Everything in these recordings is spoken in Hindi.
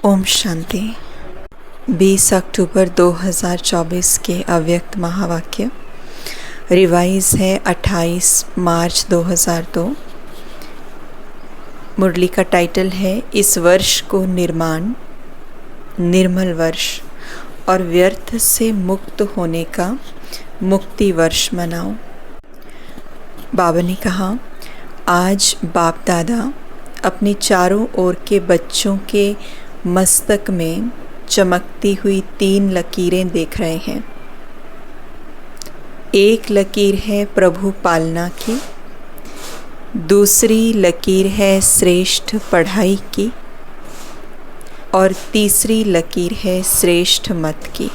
ओम शांति। 20 अक्टूबर 2024 के अव्यक्त महावाक्य रिवाइज है 28 मार्च 2002। मुरली का टाइटल है इस वर्ष को निर्माण निर्मल वर्ष और व्यर्थ से मुक्त होने का मुक्ति वर्ष मनाओ। बाबा ने कहा, आज बाप दादा अपने चारों ओर के बच्चों के मस्तक में चमकती हुई 3 लकीरें देख रहे हैं। एक लकीर है प्रभु पालना की, दूसरी लकीर है श्रेष्ठ पढ़ाई की और तीसरी लकीर है श्रेष्ठ मत की।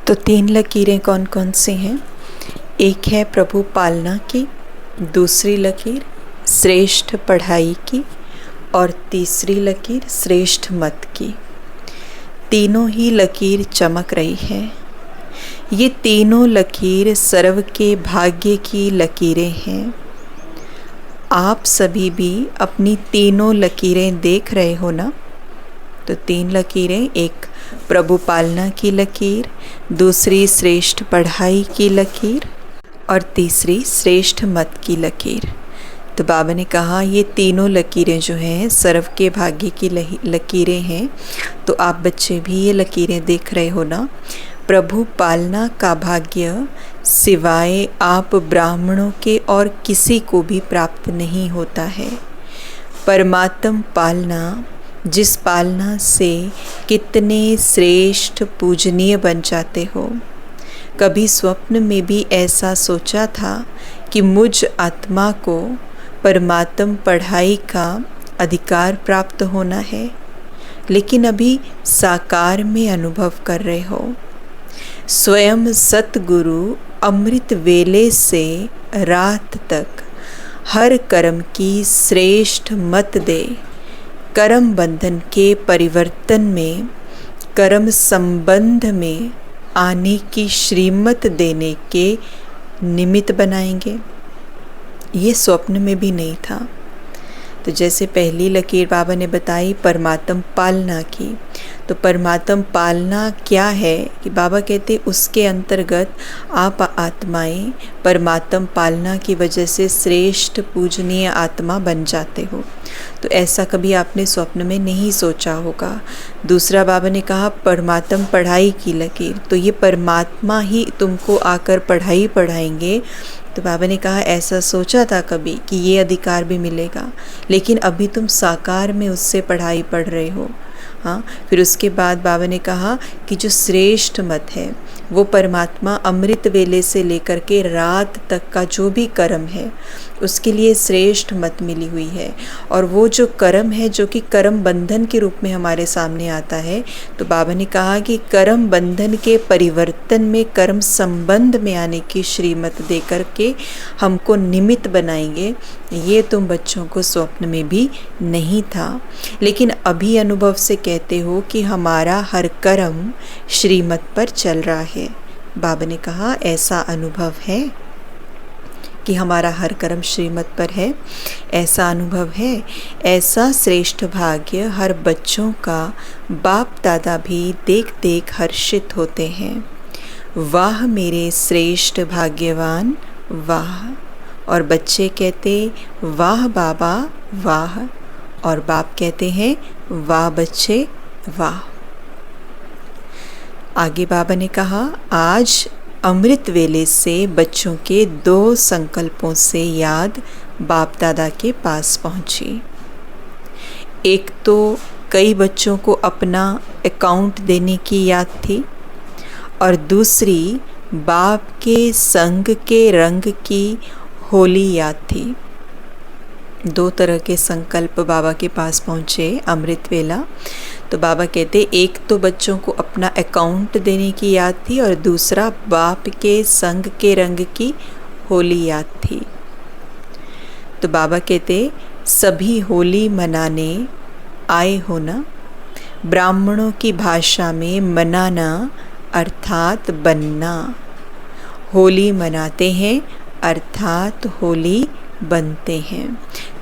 तो 3 लकीरें कौन कौन सी हैं? एक है प्रभु पालना की, दूसरी लकीर श्रेष्ठ पढ़ाई की और तीसरी लकीर श्रेष्ठ मत की। तीनों ही लकीर चमक रही है। ये तीनों लकीर सर्व के भाग्य की लकीरें हैं। आप सभी भी अपनी तीनों लकीरें देख रहे हो ना? तो 3 लकीरें, एक प्रभु पालना की लकीर, दूसरी श्रेष्ठ पढ़ाई की लकीर और तीसरी श्रेष्ठ मत की लकीर। तो बाबा ने कहा ये तीनों लकीरें जो हैं सर्व के भाग्य की लकीरें हैं। तो आप बच्चे भी ये लकीरें देख रहे हो ना? प्रभु पालना का भाग्य सिवाय आप ब्राह्मणों के और किसी को भी प्राप्त नहीं होता है। परमात्म पालना, जिस पालना से कितने श्रेष्ठ पूजनीय बन जाते हो। कभी स्वप्न में भी ऐसा सोचा था कि मुझ आत्मा को परमात्म पढ़ाई का अधिकार प्राप्त होना है, लेकिन अभी साकार में अनुभव कर रहे हो। स्वयं सतगुरु अमृत वेले से रात तक हर कर्म की श्रेष्ठ मत दे, कर्म बंधन के परिवर्तन में, कर्म संबंध में आने की श्रीमत देने के निमित्त बनाएंगे। ये स्वप्न में भी नहीं था। तो जैसे पहली लकीर बाबा ने बताई परमात्म पालना की, तो परमात्म पालना क्या है कि बाबा कहते उसके अंतर्गत आप आत्माएं परमात्म पालना की वजह से श्रेष्ठ पूजनीय आत्मा बन जाते हो। तो ऐसा कभी आपने स्वप्न में नहीं सोचा होगा। दूसरा बाबा ने कहा परमात्म पढ़ाई की लकीर, तो ये परमात्मा ही तुमको आकर पढ़ाई पढ़ाएंगे। तो बाबा ने कहा ऐसा सोचा था कभी कि ये अधिकार भी मिलेगा, लेकिन अभी तुम साकार में उससे पढ़ाई पढ़ रहे हो। हाँ, फिर उसके बाद बाबा ने कहा कि जो श्रेष्ठ मत है वो परमात्मा अमृत वेले से लेकर के रात तक का जो भी कर्म है उसके लिए श्रेष्ठ मत मिली हुई है। और वो जो कर्म है जो कि कर्म बंधन के रूप में हमारे सामने आता है, तो बाबा ने कहा कि कर्म बंधन के परिवर्तन में कर्म संबंध में आने की श्रीमत दे करके हमको निमित्त बनाएंगे। ये तुम बच्चों को स्वप्न में भी नहीं था, लेकिन अभी अनुभव से कहते हो कि हमारा हर कर्म श्रीमत पर चल रहा है। बाबा ने कहा ऐसा अनुभव है कि हमारा हर कर्म श्रीमत पर है, ऐसा अनुभव है। ऐसा श्रेष्ठ भाग्य हर बच्चों का बाप दादा भी देख देख हर्षित होते हैं। वाह मेरे श्रेष्ठ भाग्यवान, वाह। और बच्चे कहते वाह बाबा वाह, और बाप कहते हैं वाह बच्चे वाह। आगे बाबा ने कहा आज अमृत वेले से बच्चों के 2 संकल्पों से याद बाप दादा के पास पहुंची। एक तो कई बच्चों को अपना अकाउंट देने की याद थी और दूसरी बाप के संग के रंग की होली याद थी। 2 तरह के संकल्प बाबा के पास पहुँचे अमृत वेला। तो बाबा कहते एक तो बच्चों को अपना अकाउंट देने की याद थी और दूसरा बाप के संग के रंग की होली याद थी। तो बाबा कहते सभी होली मनाने आए हो ना? ब्राह्मणों की भाषा में मनाना अर्थात बनना। होली मनाते हैं अर्थात होली बनते हैं।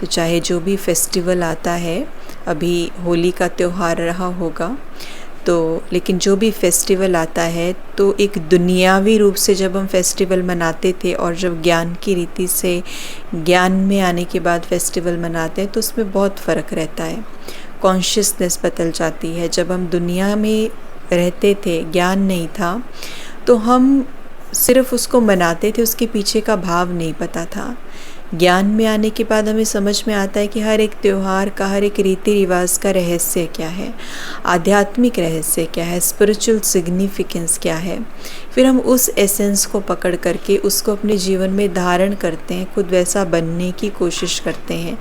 तो चाहे जो भी फेस्टिवल आता है अभी होली का त्यौहार रहा होगा, तो लेकिन जो भी फेस्टिवल आता है तो एक दुनियावी रूप से जब हम फेस्टिवल मनाते थे और जब ज्ञान की रीति से ज्ञान में आने के बाद फेस्टिवल मनाते हैं तो उसमें बहुत फ़र्क रहता है, कॉन्शियसनेस बदल जाती है। जब हम दुनिया में रहते थे, ज्ञान नहीं था, तो हम सिर्फ उसको मनाते थे, उसके पीछे का भाव नहीं पता था। ज्ञान में आने के बाद हमें समझ में आता है कि हर एक त्यौहार का, हर एक रीति रिवाज का रहस्य क्या है, आध्यात्मिक रहस्य क्या है, स्पिरिचुअल सिग्निफिकेंस क्या है। फिर हम उस एसेंस को पकड़ करके उसको अपने जीवन में धारण करते हैं, खुद वैसा बनने की कोशिश करते हैं,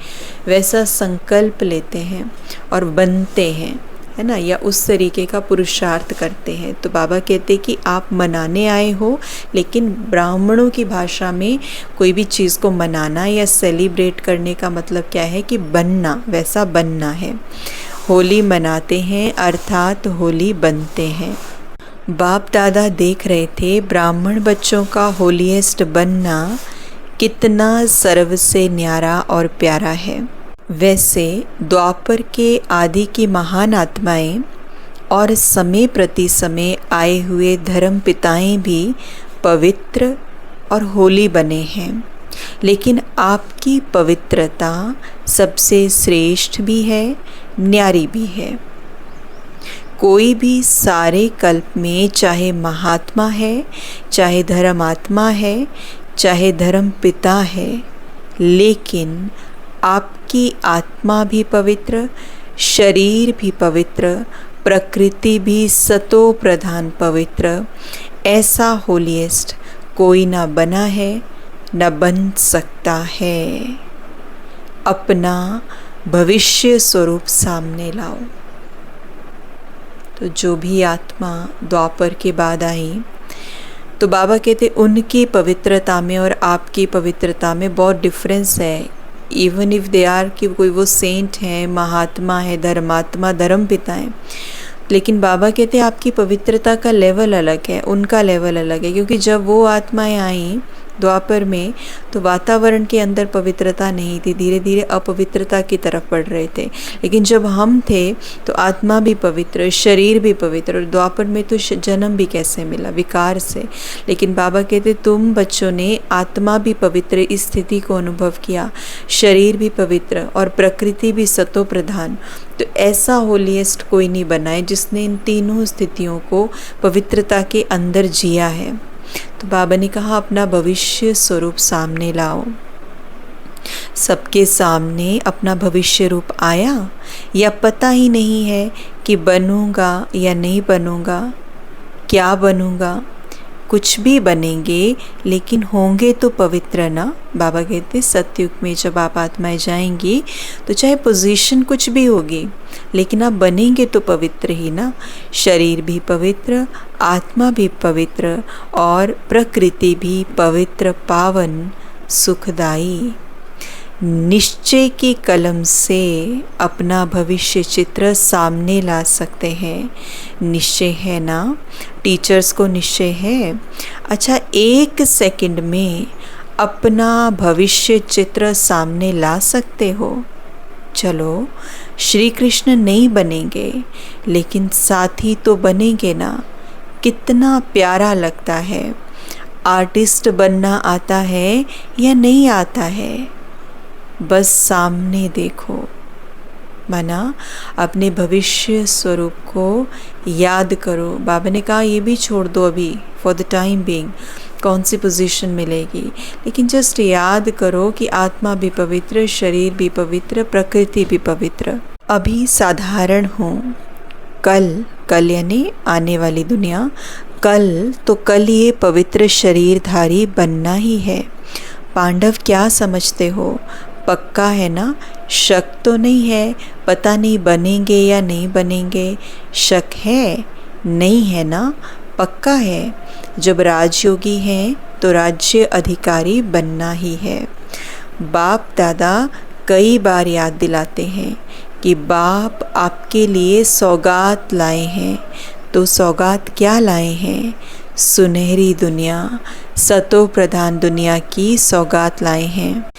वैसा संकल्प लेते हैं और बनते हैं, है ना, या उस तरीके का पुरुषार्थ करते हैं। तो बाबा कहते कि आप मनाने आए हो, लेकिन ब्राह्मणों की भाषा में कोई भी चीज़ को मनाना या सेलिब्रेट करने का मतलब क्या है कि बनना, वैसा बनना है। होली मनाते हैं अर्थात होली बनते हैं। बाप दादा देख रहे थे ब्राह्मण बच्चों का होलीएस्ट बनना कितना सर्व से न्यारा और प्यारा है। वैसे द्वापर के आदि की महान आत्माएं और समय प्रति समय आए हुए धर्म पिताएं भी पवित्र और होली बने हैं, लेकिन आपकी पवित्रता सबसे श्रेष्ठ भी है, न्यारी भी है। कोई भी सारे कल्प में चाहे महात्मा है, चाहे धर्मात्मा है, चाहे धर्म पिता है, लेकिन आपकी आत्मा भी पवित्र, शरीर भी पवित्र, प्रकृति भी सतो प्रधान पवित्र, ऐसा होलीएस्ट कोई ना बना है, न बन सकता है। अपना भविष्य स्वरूप सामने लाओ। तो जो भी आत्मा द्वापर के बाद आई, तो बाबा कहते उनकी पवित्रता में और आपकी पवित्रता में बहुत डिफरेंस है। इवन इफ़ दे आर कि कोई वो सेंट है, महात्मा है, धर्मात्मा, धर्म पिता है, लेकिन बाबा कहते हैं आपकी पवित्रता का लेवल अलग है, उनका लेवल अलग है। क्योंकि जब वो आत्माएं आई द्वापर में तो वातावरण के अंदर पवित्रता नहीं थी, धीरे धीरे अपवित्रता की तरफ बढ़ रहे थे। लेकिन जब हम थे तो आत्मा भी पवित्र, शरीर भी पवित्र, और द्वापर में तो जन्म भी कैसे मिला, विकार से। लेकिन बाबा कहते तुम बच्चों ने आत्मा भी पवित्र इस स्थिति को अनुभव किया, शरीर भी पवित्र और प्रकृति भी सतो प्रधान। तो ऐसा होलीएस्ट कोई नहीं बना है जिसने इन तीनों स्थितियों को पवित्रता के अंदर जिया है। तो बाबा ने कहा अपना भविष्य स्वरूप सामने लाओ। सबके सामने अपना भविष्य रूप आया, या पता ही नहीं है कि बनूंगा या नहीं बनूंगा, क्या बनूंगा। कुछ भी बनेंगे लेकिन होंगे तो पवित्र ना। बाबा कहते सतयुग में जब आप आत्माएं जाएंगी तो चाहे पोजीशन कुछ भी होगी, लेकिन आप बनेंगे तो पवित्र ही ना। शरीर भी पवित्र, आत्मा भी पवित्र और प्रकृति भी पवित्र, पावन, सुखदाई। निश्चय की कलम से अपना भविष्य चित्र सामने ला सकते हैं। निश्चय है ना, टीचर्स को निश्चय है। अच्छा, 1 सेकंड में अपना भविष्य चित्र सामने ला सकते हो। चलो, श्री कृष्ण नहीं बनेंगे लेकिन साथी तो बनेंगे ना। कितना प्यारा लगता है। आर्टिस्ट बनना आता है या नहीं आता है, बस सामने देखो। माना अपने भविष्य स्वरूप को याद करो। बाबा ने कहा ये भी छोड़ दो अभी, फॉर द टाइम बीइंग, कौन सी पोजीशन मिलेगी, लेकिन जस्ट याद करो कि आत्मा भी पवित्र, शरीर भी पवित्र, प्रकृति भी पवित्र। अभी साधारण हो, कल यानी आने वाली दुनिया, कल ये पवित्र शरीरधारी बनना ही है। पांडव क्या समझते हो, पक्का है ना, शक तो नहीं है, पता नहीं बनेंगे या नहीं बनेंगे, शक है नहीं है ना, पक्का है। जब राजयोगी हैं तो राज्य अधिकारी बनना ही है। बाप दादा कई बार याद दिलाते हैं कि बाप आपके लिए सौगात लाए हैं। तो सौगात क्या लाए हैं, सुनहरी दुनिया, सतो प्रधान दुनिया की सौगात लाए हैं।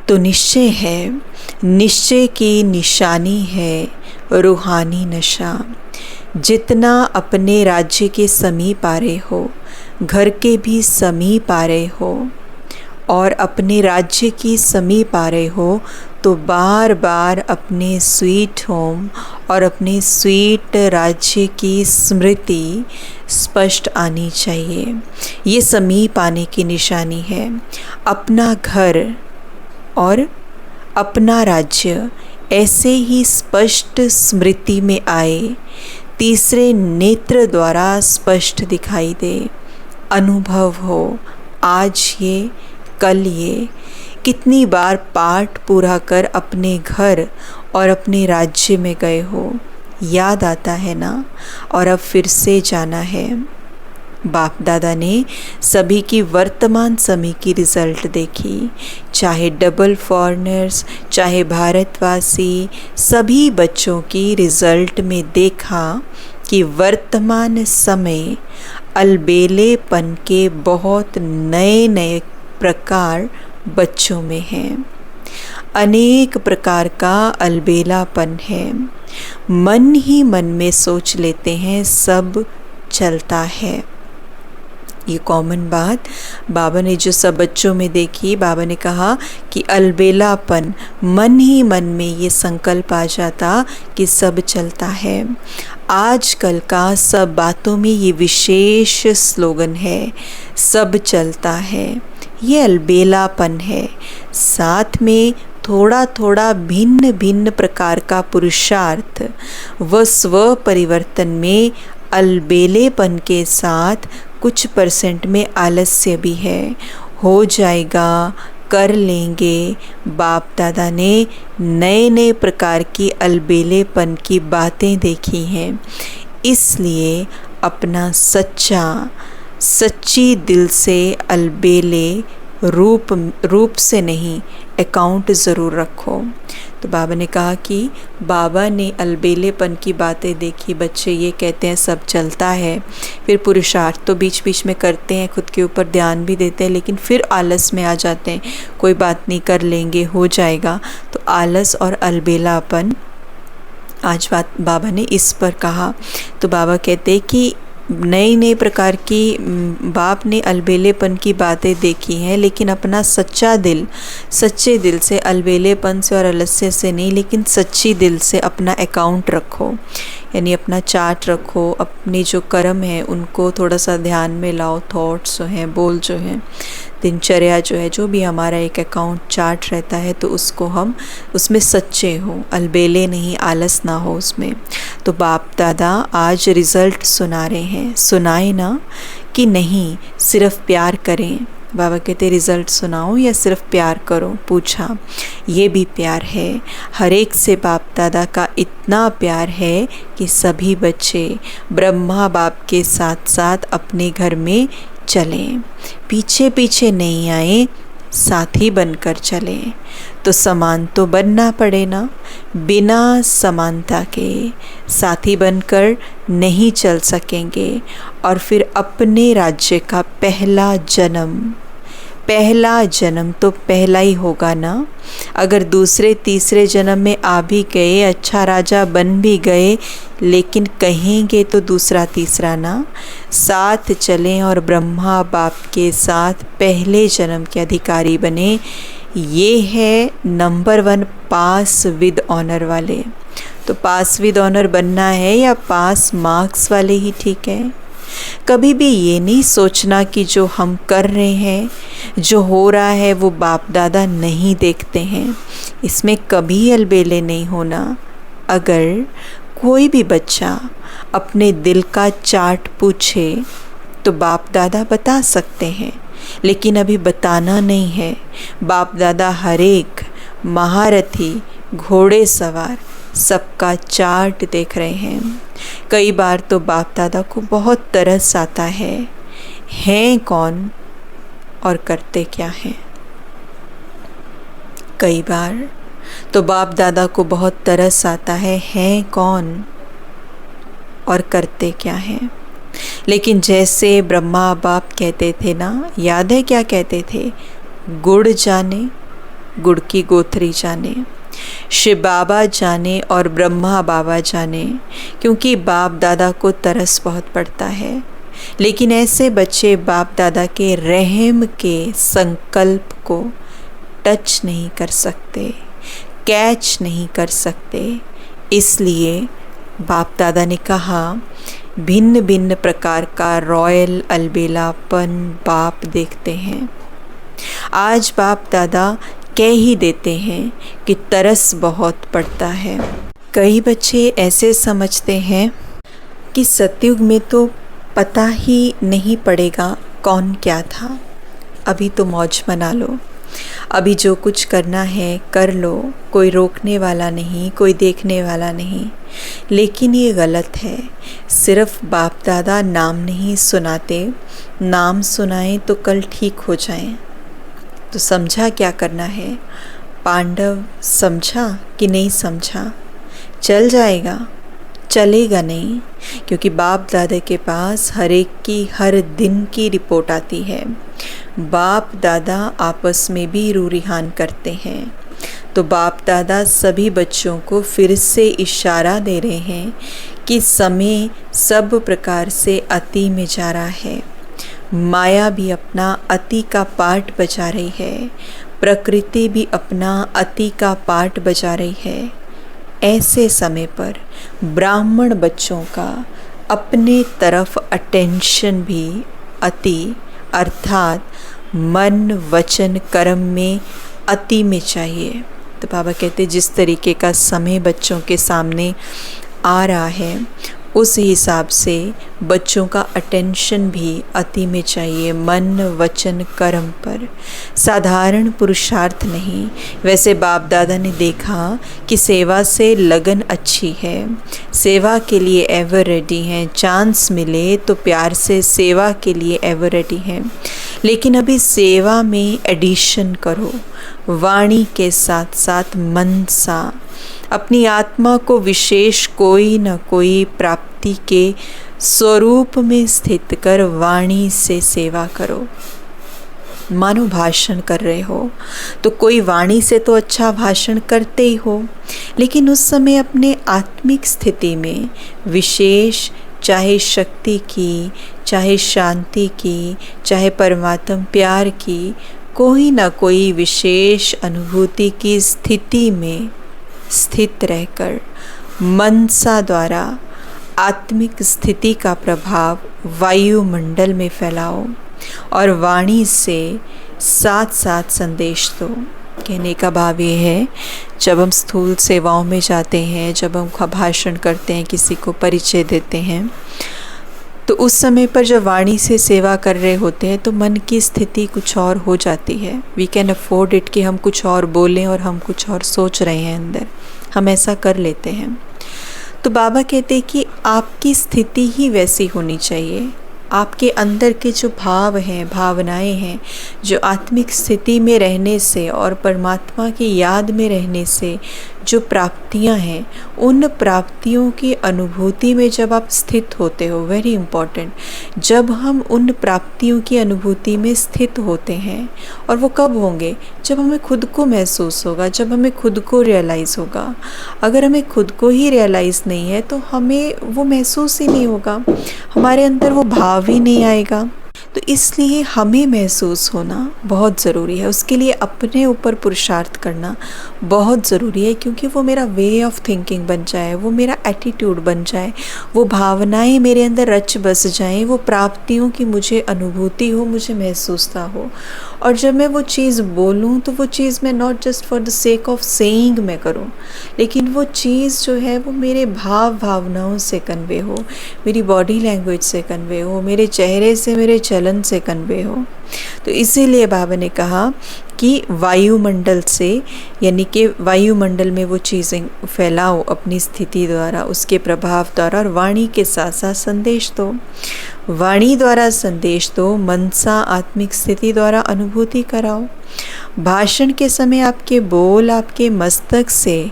तो निश्चय है, निश्चय की निशानी है रूहानी नशा। जितना अपने राज्य के समीप आ रहे हो, घर के भी समीप आ रहे हो और अपने राज्य की समीप आ रहे हो, तो बार बार अपने स्वीट होम और अपने स्वीट राज्य की स्मृति स्पष्ट आनी चाहिए। ये समीप आने की निशानी है। अपना घर और अपना राज्य ऐसे ही स्पष्ट स्मृति में आए, तीसरे नेत्र द्वारा स्पष्ट दिखाई दे, अनुभव हो। आज ये, कल ये, कितनी बार पाठ पूरा कर अपने घर और अपने राज्य में गए हो, याद आता है ना। और अब फिर से जाना है। बाप दादा ने सभी की वर्तमान समय की रिज़ल्ट देखी, चाहे डबल फॉरेनर्स, चाहे भारतवासी, सभी बच्चों की रिज़ल्ट में देखा कि वर्तमान समय अलबेलेपन के बहुत नए नए प्रकार बच्चों में हैं। अनेक प्रकार का अलबेलापन है। मन ही मन में सोच लेते हैं सब चलता है। ये कॉमन बात बाबा ने जो सब बच्चों में देखी, बाबा ने कहा कि अलबेलापन, मन ही मन में ये संकल्प आ जाता कि सब चलता है। आजकल का सब बातों में ये विशेष स्लोगन है, सब चलता है। ये अलबेलापन है। साथ में थोड़ा थोड़ा भिन्न भिन्न प्रकार का पुरुषार्थ व स्व परिवर्तन में अलबेलेपन के साथ कुछ % में आलस्य भी है। हो जाएगा, कर लेंगे। बाप दादा ने नए नए प्रकार की अलबेलेपन की बातें देखी हैं। इसलिए अपना सच्ची दिल से अलबेले रूप से नहीं, अकाउंट ज़रूर रखो। तो बाबा ने कहा कि बाबा ने अलबेलेपन की बातें देखी। बच्चे ये कहते हैं सब चलता है, फिर पुरुषार्थ तो बीच बीच में करते हैं, खुद के ऊपर ध्यान भी देते हैं, लेकिन फिर आलस में आ जाते हैं। कोई बात नहीं, कर लेंगे, हो जाएगा। तो आलस और अलबेलापन, आज बाबा ने इस पर कहा। तो बाबा कहते हैं कि नई नई प्रकार की बाप ने अलबेलेपन की बातें देखी हैं, लेकिन अपना सच्चे दिल से, अलबेलेपन से और आलस्य से नहीं, लेकिन सच्ची दिल से अपना अकाउंट रखो। यानी अपना चार्ट रखो, अपने जो कर्म हैं उनको थोड़ा सा ध्यान में लाओ। थॉट्स जो हैं, बोल जो हैं, दिनचर्या जो है, जो भी हमारा एक अकाउंट चार्ट रहता है, तो उसको हम उसमें सच्चे हो, अलबेले नहीं, आलस ना हो उसमें। तो बाप दादा आज रिज़ल्ट सुना रहे हैं। सुनाए ना कि नहीं, सिर्फ प्यार करें। बाबा कहते रिज़ल्ट सुनाओ या सिर्फ प्यार करो। पूछा, ये भी प्यार है। हर एक से बाप दादा का इतना प्यार है कि सभी बच्चे ब्रह्मा बाप के साथ साथ अपने घर में चलें, पीछे पीछे नहीं आए, साथी बनकर चलें। तो समान तो बनना पड़े ना। बिना समानता के साथी बनकर नहीं चल सकेंगे। और फिर अपने राज्य का पहला जन्म तो पहला ही होगा ना। अगर दूसरे तीसरे जन्म में आ भी गए, अच्छा राजा बन भी गए, लेकिन कहेंगे तो दूसरा तीसरा ना। साथ चलें और ब्रह्मा बाप के साथ पहले जन्म के अधिकारी बने। ये है नंबर 1 पास विद ऑनर वाले। तो पास विद ऑनर बनना है या पास मार्क्स वाले ही ठीक है। कभी भी ये नहीं सोचना कि जो हम कर रहे हैं, जो हो रहा है, वो बाप दादा नहीं देखते हैं। इसमें कभी अलबेले नहीं होना। अगर कोई भी बच्चा अपने दिल का चार्ट पूछे तो बाप दादा बता सकते हैं, लेकिन अभी बताना नहीं है। बाप दादा हर एक महारथी, घोड़े सवार सबका चार्ट देख रहे हैं। कई बार तो बाप दादा को बहुत तरस आता है, हैं कौन और करते क्या हैं। कई बार तो बाप दादा को बहुत तरस आता है, हैं कौन और करते क्या हैं। लेकिन जैसे ब्रह्मा बाप कहते थे ना, याद है क्या कहते थे, गुड़ जाने गुड़ की गोथरी जाने, शिव बाबा जाने और ब्रह्मा बाबा जाने, क्योंकि बाप दादा को तरस बहुत पड़ता है। लेकिन ऐसे बच्चे बाप दादा के रहम के संकल्प को टच नहीं कर सकते, कैच नहीं कर सकते। इसलिए बाप दादा ने कहा भिन्न भिन्न प्रकार का रॉयल अलबेलापन बाप देखते हैं। आज बाप दादा कह ही देते हैं कि तरस बहुत पड़ता है। कई बच्चे ऐसे समझते हैं कि सतयुग में तो पता ही नहीं पड़ेगा कौन क्या था, अभी तो मौज मना लो, अभी जो कुछ करना है कर लो, कोई रोकने वाला नहीं, कोई देखने वाला नहीं। लेकिन ये गलत है। सिर्फ बाप दादा नाम नहीं सुनाते, नाम सुनाएं तो कल ठीक हो जाएं। तो समझा क्या करना है? पांडव समझा कि नहीं समझा? चल जाएगा? चलेगा नहीं, क्योंकि बाप दादा के पास हर एक की हर दिन की रिपोर्ट आती है। बाप दादा आपस में भी रूरिहान करते हैं। तो बाप दादा सभी बच्चों को फिर से इशारा दे रहे हैं कि समय सब प्रकार से अति में जा रहा है। माया भी अपना अति का पाठ बजा रही है, प्रकृति भी अपना अति का पाठ बजा रही है। ऐसे समय पर ब्राह्मण बच्चों का अपने तरफ अटेंशन भी अति अर्थात मन वचन कर्म में अति में चाहिए। तो बाबा कहते जिस तरीके का समय बच्चों के सामने आ रहा है उस हिसाब से बच्चों का अटेंशन भी अति में चाहिए, मन वचन कर्म पर, साधारण पुरुषार्थ नहीं। वैसे बाप दादा ने देखा कि सेवा से लगन अच्छी है, सेवा के लिए एवर रेडी हैं, चांस मिले तो प्यार से सेवा के लिए एवर रेडी हैं। लेकिन अभी सेवा में एडिशन करो, वाणी के साथ साथ मन सा, अपनी आत्मा को विशेष कोई न कोई प्राप्ति के स्वरूप में स्थित कर वाणी से सेवा करो। मानो भाषण कर रहे हो तो कोई वाणी से तो अच्छा भाषण करते ही हो, लेकिन उस समय अपने आत्मिक स्थिति में विशेष, चाहे शक्ति की, चाहे शांति की, चाहे परमात्मा प्यार की, कोई ना कोई विशेष अनुभूति की स्थिति में स्थित रहकर मनसा द्वारा आत्मिक स्थिति का प्रभाव वायुमंडल में फैलाओ और वाणी से साथ साथ संदेश दो। कहने का भाव ये है, जब हम स्थूल सेवाओं में जाते हैं, जब हम भाषण करते हैं, किसी को परिचय देते हैं, तो उस समय पर जब वाणी से सेवा कर रहे होते हैं तो मन की स्थिति कुछ और हो जाती है। वी कैन अफोर्ड इट कि हम कुछ और बोलें और हम कुछ और सोच रहे हैं अंदर, हम ऐसा कर लेते हैं। तो बाबा कहते हैं कि आपकी स्थिति ही वैसी होनी चाहिए। आपके अंदर के जो भाव हैं, भावनाएं हैं, जो आत्मिक स्थिति में रहने से और परमात्मा की याद में रहने से जो प्राप्तियां हैं, उन प्राप्तियों की अनुभूति में जब आप स्थित होते हो, वेरी इम्पॉर्टेंट, जब हम उन प्राप्तियों की अनुभूति में स्थित होते हैं, और वो कब होंगे? जब हमें खुद को महसूस होगा, जब हमें खुद को रियलाइज़ होगा। अगर हमें खुद को ही रियलाइज़ नहीं है तो हमें वो महसूस ही नहीं होगा, हमारे अंदर वो भाव ही नहीं आएगा। तो इसलिए हमें महसूस होना बहुत ज़रूरी है, उसके लिए अपने ऊपर पुरुषार्थ करना बहुत ज़रूरी है, क्योंकि वो मेरा वे ऑफ थिंकिंग बन जाए, वो मेरा एटीट्यूड बन जाए, वो भावनाएं मेरे अंदर रच बस जाएं, वो प्राप्तियों की मुझे अनुभूति हो, मुझे महसूसता हो। और जब मैं वो चीज़ बोलूं तो वो चीज़ मैं not just for the sake of saying मैं करूं, लेकिन वो चीज़ जो है वो मेरे भावनाओं से कन्वे हो, मेरी बॉडी लैंग्वेज से कन्वे हो, मेरे चेहरे से, मेरे चलन से कन्वे हो। तो इसीलिए बाबा ने कहा कि वायुमंडल से, यानी कि वायुमंडल में वो चीज़ें फैलाओ अपनी स्थिति द्वारा, उसके प्रभाव द्वारा, और वाणी के साथ साथ संदेश दो। वाणी द्वारा संदेश दो, मनसा आत्मिक स्थिति द्वारा अनुभूति कराओ। भाषण के समय आपके बोल आपके मस्तक से,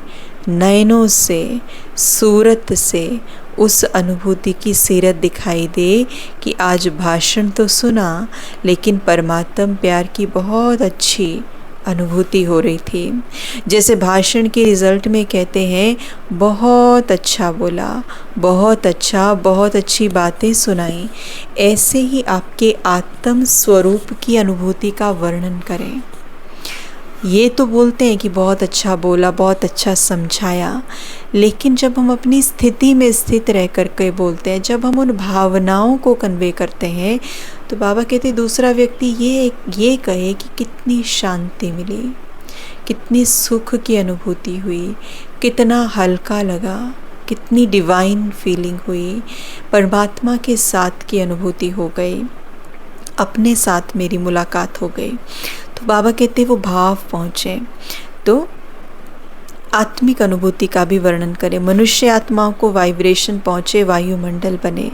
नयनों से, सूरत से उस अनुभूति की सीरत दिखाई दे कि आज भाषण तो सुना, लेकिन परमात्म प्यार की बहुत अच्छी अनुभूति हो रही थी। जैसे भाषण के रिज़ल्ट में कहते हैं बहुत अच्छा बोला, बहुत अच्छा, बहुत अच्छी बातें सुनाई, ऐसे ही आपके आत्म स्वरूप की अनुभूति का वर्णन करें। ये तो बोलते हैं कि बहुत अच्छा बोला, बहुत अच्छा समझाया, लेकिन जब हम अपनी स्थिति में स्थित रह कर के बोलते हैं, जब हम उन भावनाओं को कन्वे करते हैं, तो बाबा कहते दूसरा व्यक्ति ये कहे कि कितनी शांति मिली, कितनी सुख की अनुभूति हुई, कितना हल्का लगा, कितनी डिवाइन फीलिंग हुई, परमात्मा के साथ की अनुभूति हो गई, अपने साथ मेरी मुलाकात हो गई। तो बाबा कहते वो भाव पहुँचे। तो आत्मिक अनुभूति का भी वर्णन करें। मनुष्य आत्माओं को वाइब्रेशन पहुँचे, वायुमंडल बने।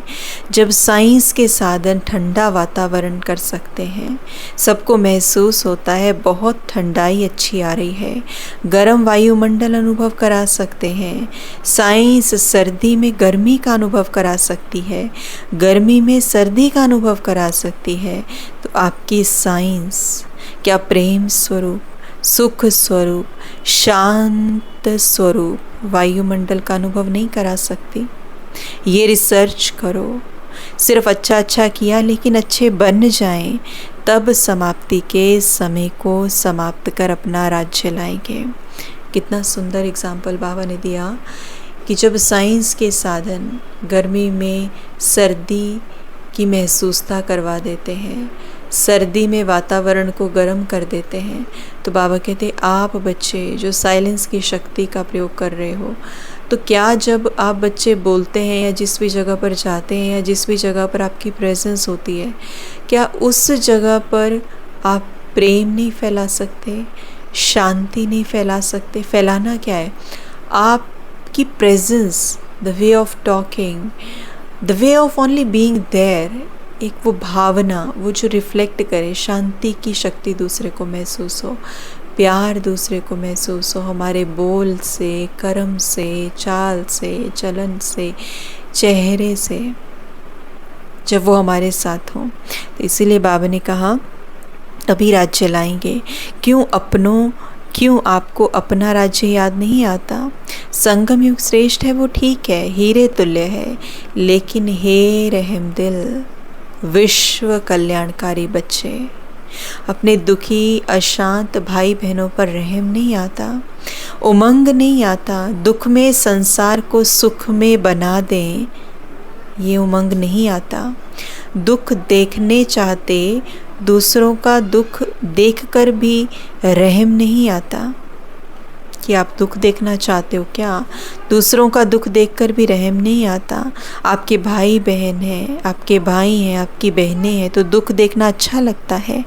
जब साइंस के साधन ठंडा वातावरण कर सकते हैं, सबको महसूस होता है बहुत ठंडाई अच्छी आ रही है, गर्म वायुमंडल अनुभव करा सकते हैं। साइंस सर्दी में गर्मी का अनुभव करा सकती है, गर्मी में सर्दी का अनुभव करा सकती है। तो आपकी साइंस क्या प्रेम स्वरूप, सुख स्वरूप, शांत स्वरूप वायुमंडल का अनुभव नहीं करा सकती? ये रिसर्च करो। सिर्फ अच्छा किया लेकिन अच्छे बन जाएं, तब समाप्ति के समय को समाप्त कर अपना राज्य लाएंगे। कितना सुंदर एग्जाम्पल बाबा ने दिया कि जब साइंस के साधन गर्मी में सर्दी की महसूसता करवा देते हैं, सर्दी में वातावरण को गर्म कर देते हैं, तो बाबा कहते आप बच्चे जो साइलेंस की शक्ति का प्रयोग कर रहे हो, तो क्या जब आप बच्चे बोलते हैं या जिस भी जगह पर जाते हैं या जिस भी जगह पर आपकी प्रेजेंस होती है, क्या उस जगह पर आप प्रेम नहीं फैला सकते, शांति नहीं फैला सकते? फैलाना क्या है? आपकी presence, the way of talking, the way of only being there, एक वो भावना, वो जो रिफ्लेक्ट करे, शांति की शक्ति दूसरे को महसूस हो, प्यार दूसरे को महसूस हो, हमारे बोल से, कर्म से, चाल से, चलन से, चेहरे से, जब वो हमारे साथ हो। तो इसीलिए बाबा ने कहा तभी राज्य लाएंगे। क्यों आपको अपना राज्य याद नहीं आता? संगम युग श्रेष्ठ है वो ठीक है, हीरे तुल्य है, लेकिन हे रहम दिल विश्व कल्याणकारी बच्चे, अपने दुखी अशांत भाई बहनों पर रहम नहीं आता, उमंग नहीं आता, दुख में संसार को सुख में बना दें, ये उमंग नहीं आता। दुख देखने चाहते, दूसरों का दुख देखकर भी रहम नहीं आता। कि आप दुख देखना चाहते हो क्या? दूसरों का दुख देखकर भी रहम नहीं आता। आपके भाई बहन हैं, आपके भाई हैं, आपकी बहनें हैं, तो दुख देखना अच्छा लगता है।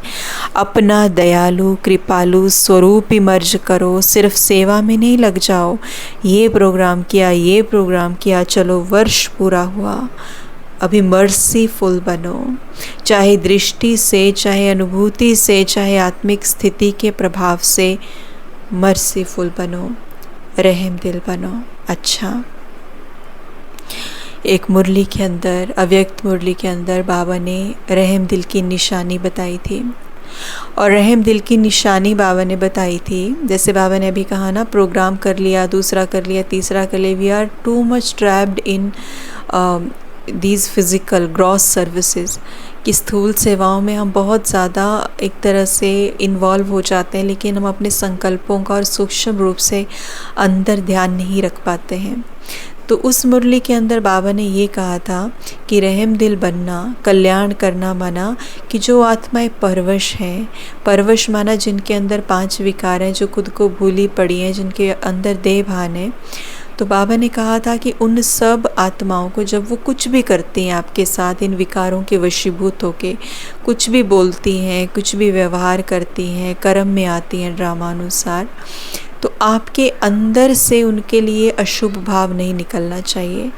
अपना दयालु कृपालु स्वरूप इमर्ज करो, सिर्फ सेवा में नहीं लग जाओ। ये प्रोग्राम किया, चलो वर्ष पूरा हुआ, अभी मर्सीफुल बनो, चाहे दृष्टि से, चाहे अनुभूति से, चाहे आत्मिक स्थिति के प्रभाव से मर्सीफुल बनो, रहम दिल बनो। अच्छा, एक मुरली के अंदर, अव्यक्त मुरली के अंदर बाबा ने रहम दिल की निशानी बताई थी। और रहम दिल की निशानी बाबा ने बताई थी, जैसे बाबा ने अभी कहा ना, प्रोग्राम कर लिया, दूसरा कर लिया, तीसरा कर लिया, we are too much trapped in these physical gross services, कि स्थूल सेवाओं में हम बहुत ज़्यादा एक तरह से इन्वॉल्व हो जाते हैं, लेकिन हम अपने संकल्पों का और सूक्ष्म रूप से अंदर ध्यान नहीं रख पाते हैं। तो उस मुरली के अंदर बाबा ने ये कहा था कि रहम दिल बनना, कल्याण करना माना कि जो आत्माएं परवश हैं, परवश माना जिनके अंदर 5 विकार हैं, जो खुद को भूली पड़ी हैं, जिनके अंदर देह भान है। तो बाबा ने कहा था कि उन सब आत्माओं को जब वो कुछ भी करती हैं आपके साथ, इन विकारों के वशीभूत होके कुछ भी बोलती हैं, कुछ भी व्यवहार करती हैं, कर्म में आती हैं ड्रामानुसार, तो आपके अंदर से उनके लिए अशुभ भाव नहीं निकलना चाहिए।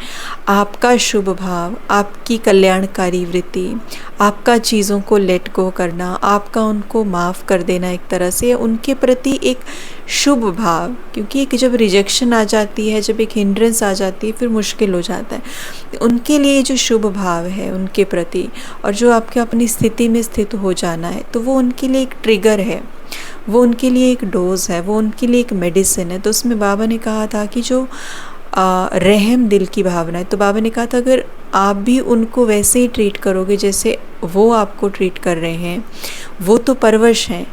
आपका शुभ भाव, आपकी कल्याणकारी वृत्ति, आपका चीज़ों को लेट गो करना, आपका उनको माफ़ कर देना, एक तरह से उनके प्रति एक शुभ भाव, क्योंकि एक जब रिजेक्शन आ जाती है, जब एक हिंड्रेंस आ जाती है, फिर मुश्किल हो जाता है। उनके लिए जो शुभ भाव है उनके प्रति, और जो आपके अपनी स्थिति में स्थित हो जाना है, तो वो उनके लिए एक ट्रिगर है, वो उनके लिए एक डोज है, वो उनके लिए एक मेडिसिन है। तो उसमें बाबा ने कहा था कि जो रहम दिल की भावना है, तो बाबा ने कहा था अगर आप भी उनको वैसे ही ट्रीट करोगे जैसे वो आपको ट्रीट कर रहे हैं, वो तो परवश हैं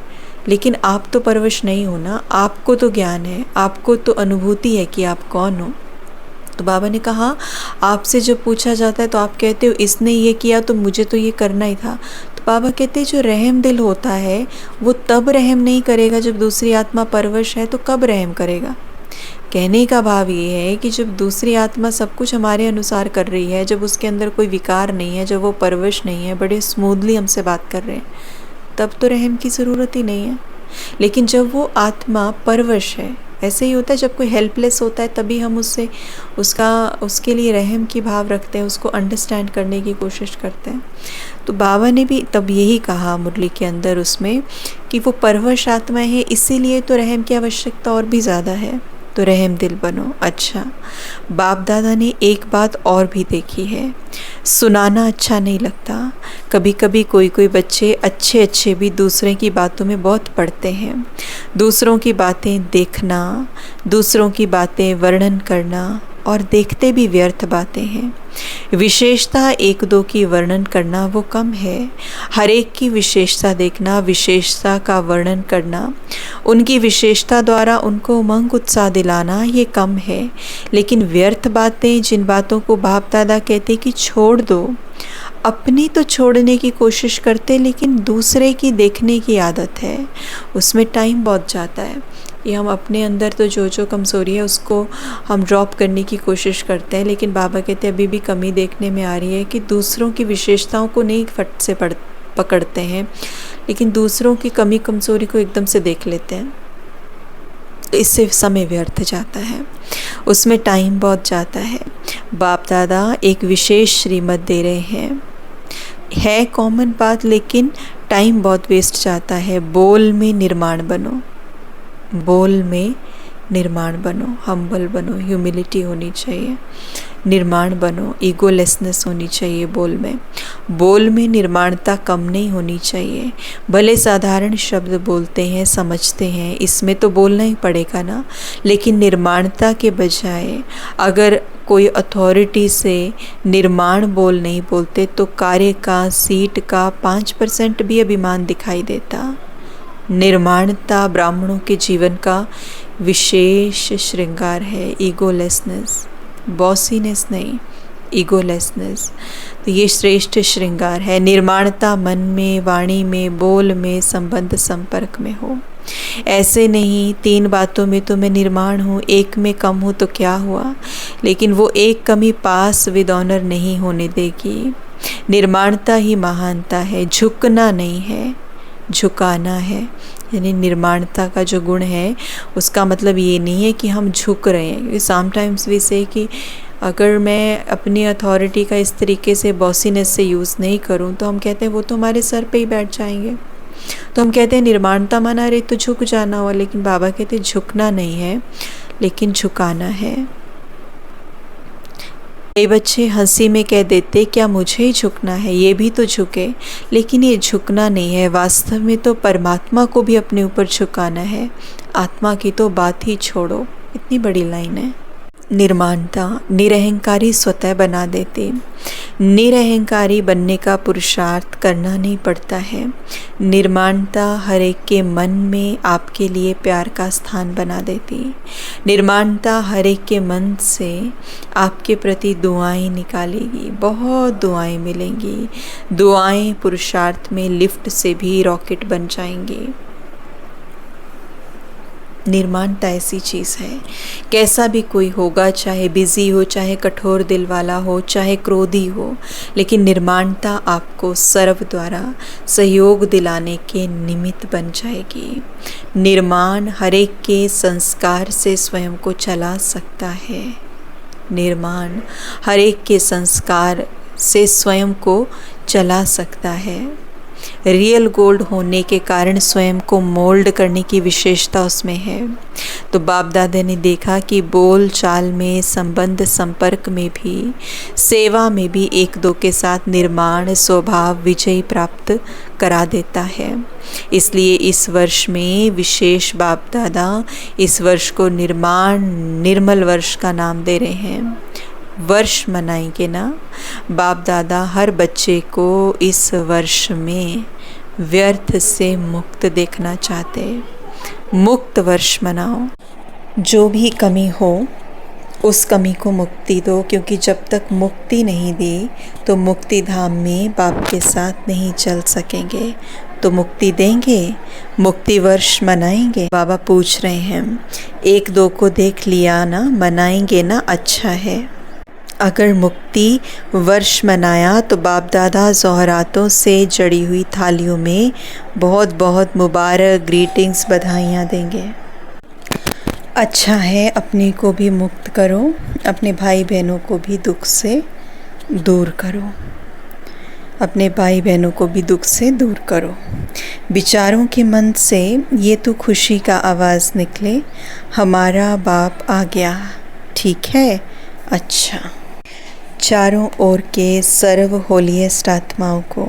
लेकिन आप तो परवश नहीं हो ना, आपको तो ज्ञान है, आपको तो अनुभूति है कि आप कौन हो। तो बाबा ने कहा आपसे जब पूछा जाता है तो आप कहते हो इसने ये किया तो मुझे तो ये करना ही था। तो बाबा कहते हैं जो रहम दिल होता है वो तब रहम नहीं करेगा जब दूसरी आत्मा परवश है, तो कब रहम करेगा। कहने का भाव ये है कि जब दूसरी आत्मा सब कुछ हमारे अनुसार कर रही है, जब उसके अंदर कोई विकार नहीं है, जब वो परवश नहीं है, बड़े स्मूथली हमसे बात कर रहे हैं, तब तो रहम की ज़रूरत ही नहीं है। लेकिन जब वो आत्मा परवश है, ऐसे ही होता है जब कोई हेल्पलेस होता है तभी हम उसके लिए रहम की भाव रखते हैं, उसको अंडरस्टैंड करने की कोशिश करते हैं। तो बाबा ने भी तब यही कहा मुरली के अंदर उसमें कि वो परवश आत्मा है, इसीलिए तो रहम की आवश्यकता और भी ज़्यादा है, तो रहम दिल बनो। अच्छा, बाप दादा ने एक बात और भी देखी है, सुनाना अच्छा नहीं लगता। कभी कभी कोई बच्चे अच्छे भी दूसरे की बातों में बहुत पड़ते हैं। दूसरों की बातें देखना, दूसरों की बातें वर्णन करना और देखते भी व्यर्थ बातें हैं। विशेषता एक दो की वर्णन करना वो कम है, हर एक की विशेषता देखना, विशेषता का वर्णन करना, उनकी विशेषता द्वारा उनको उमंग उत्साह दिलाना ये कम है। लेकिन व्यर्थ बातें, जिन बातों को बाप दादा कहते कि छोड़ दो, अपनी तो छोड़ने की कोशिश करते लेकिन दूसरे की देखने की आदत है, उसमें टाइम बहुत जाता है। ये हम अपने अंदर तो जो कमज़ोरी है उसको हम ड्रॉप करने की कोशिश करते हैं, लेकिन बाबा कहते हैं अभी भी कमी देखने में आ रही है कि दूसरों की विशेषताओं को नहीं फट से पकड़ते हैं, लेकिन दूसरों की कमी कमज़ोरी को एकदम से देख लेते हैं। तो इससे समय व्यर्थ जाता है, उसमें टाइम बहुत जाता है। बाप दादा एक विशेष श्रीमत दे रहे हैं, है कॉमन बात लेकिन टाइम बहुत वेस्ट जाता है। बोल में निर्माण बनो, बोल में निर्माण बनो, हम्बल बनो, ह्यूमिलिटी होनी चाहिए, निर्माण बनो, ईगोलेसनेस होनी चाहिए बोल में निर्माणता कम नहीं होनी चाहिए। भले साधारण शब्द बोलते हैं, समझते हैं, इसमें तो बोलना ही पड़ेगा ना, लेकिन निर्माणता के बजाय अगर कोई अथॉरिटी से निर्माण बोल नहीं बोलते तो कार्य का, सीट का 5% भी अभिमान दिखाई देता। निर्माणता ब्राह्मणों के जीवन का विशेष श्रृंगार है, ईगोलेसनेस, बॉसीनेस नहीं, ईगोलेसनेस। तो ये श्रेष्ठ श्रृंगार है। निर्माणता मन में, वाणी में, बोल में, संबंध संपर्क में हो। ऐसे नहीं 3 बातों में तो मैं निर्माण हूँ, एक में कम हूँ तो क्या हुआ, लेकिन वो एक कमी पास विद ऑनर नहीं होने देगी। निर्माणता ही महानता है, झुकना नहीं है, झुकाना है। यानी निर्माणता का जो गुण है उसका मतलब ये नहीं है कि हम झुक रहे हैं। समटाइम्स वी से कि अगर मैं अपनी अथॉरिटी का इस तरीके से बॉसीनेस से यूज़ नहीं करूं तो हम कहते हैं वो तो हमारे सर पे ही बैठ जाएंगे। तो हम कहते हैं निर्माणता माना रहे तो झुक जाना हुआ, लेकिन बाबा कहते हैं झुकना नहीं है लेकिन झुकाना है। कई बच्चे हंसी में कह देते क्या मुझे ही झुकना है, ये भी तो झुके, लेकिन ये झुकना नहीं है। वास्तव में तो परमात्मा को भी अपने ऊपर झुकाना है, आत्मा की तो बात ही छोड़ो। इतनी बड़ी लाइन है। निर्माणता निरहंकारी स्वतः बना देते। निरहंकारी बनने का पुरुषार्थ करना नहीं पड़ता है। निर्माणता हर एक के मन में आपके लिए प्यार का स्थान बना देती। निर्माणता हर एक के मन से आपके प्रति दुआएं निकालेगी, बहुत दुआएं मिलेंगी। दुआएं पुरुषार्थ में लिफ्ट से भी रॉकेट बन जाएंगी। निर्माणता ऐसी चीज़ है, कैसा भी कोई होगा, चाहे बिजी हो, चाहे कठोर दिल वाला हो, चाहे क्रोधी हो, लेकिन निर्माणता आपको सर्व द्वारा सहयोग दिलाने के निमित्त बन जाएगी। निर्माण हर एक के संस्कार से स्वयं को चला सकता है। निर्माण हर एक के संस्कार से स्वयं को चला सकता है। रियल गोल्ड होने के कारण स्वयं को मोल्ड करने की विशेषता उसमें है। तो बाप दादा ने देखा कि बोल चाल में, संबंध संपर्क में भी, सेवा में भी एक दो के साथ निर्माण स्वभाव विजय प्राप्त करा देता है। इसलिए इस वर्ष में विशेष बाप दादा इस वर्ष को निर्माण निर्मल वर्ष का नाम दे रहे हैं। वर्ष मनाएंगे ना, बाप दादा हर बच्चे को इस वर्ष में व्यर्थ से मुक्त देखना चाहते। मुक्त वर्ष मनाओ, जो भी कमी हो उस कमी को मुक्ति दो, क्योंकि जब तक मुक्ति नहीं दी तो मुक्ति धाम में बाप के साथ नहीं चल सकेंगे। तो मुक्ति देंगे, मुक्ति वर्ष मनाएंगे। बाबा पूछ रहे हैं, एक दो को देख लिया ना, मनाएंगे ना, अच्छा है। अगर मुक्ति वर्ष मनाया तो बाप दादा ज़ोहरातों से जड़ी हुई थालियों में बहुत बहुत मुबारक, ग्रीटिंग्स, बधाइयाँ देंगे। अच्छा है, अपने को भी मुक्त करो, अपने भाई बहनों को भी दुख से दूर करो, अपने भाई बहनों को भी दुख से दूर करो। विचारों के मन से ये तो खुशी का आवाज़ निकले, हमारा बाप आ गया, ठीक है, अच्छा। चारों ओर के सर्व होलिएस्ट आत्माओं को,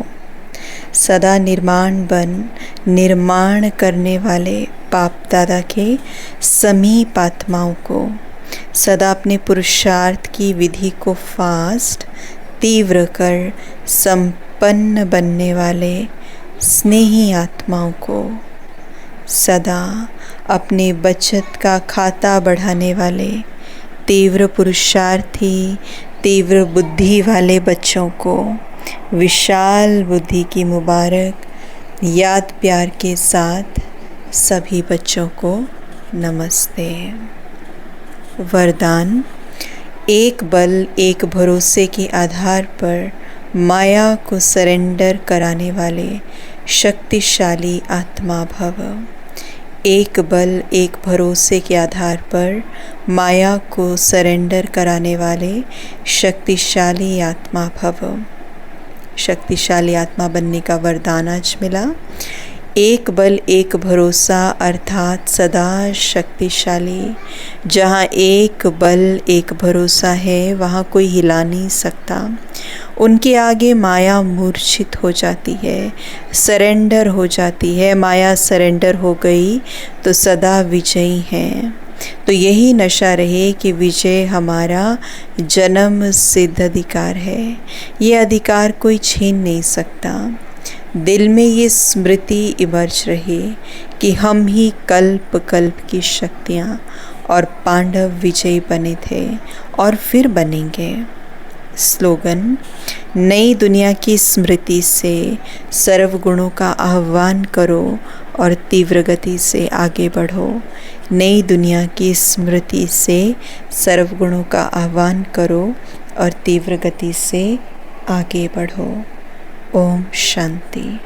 सदा निर्माण करने वाले बाप दादा के समीप आत्माओं को, सदा अपने पुरुषार्थ की विधि को फास्ट तीव्र कर संपन्न बनने वाले स्नेही आत्माओं को, सदा अपने बचत का खाता बढ़ाने वाले तीव्र पुरुषार्थी, तीव्र बुद्धि वाले बच्चों को विशाल बुद्धि की मुबारक याद प्यार के साथ सभी बच्चों को नमस्ते। वरदान, एक बल एक भरोसे के आधार पर माया को सरेंडर कराने वाले शक्तिशाली आत्मा भव। एक बल एक भरोसे के आधार पर माया को सरेंडर कराने वाले शक्तिशाली आत्मा भव। शक्तिशाली आत्मा बनने का वरदान आज मिला। एक बल एक भरोसा अर्थात सदा शक्तिशाली। जहाँ एक बल एक भरोसा है वहाँ कोई हिला नहीं सकता। उनके आगे माया मूर्छित हो जाती है, सरेंडर हो जाती है। माया सरेंडर हो गई तो सदा विजयी है। तो यही नशा रहे कि विजय हमारा जन्म सिद्ध अधिकार है। ये अधिकार कोई छीन नहीं सकता। दिल में ये स्मृति इमर्ज रहे कि हम ही कल्प कल्प की शक्तियाँ और पांडव विजयी बने थे और फिर बनेंगे। स्लोगन, नई दुनिया की स्मृति से सर्व गुणों का आह्वान करो और तीव्र गति से आगे बढ़ो। नई दुनिया की स्मृति से सर्व गुणों का आह्वान करो और तीव्र गति से आगे बढ़ो। ओम शांति।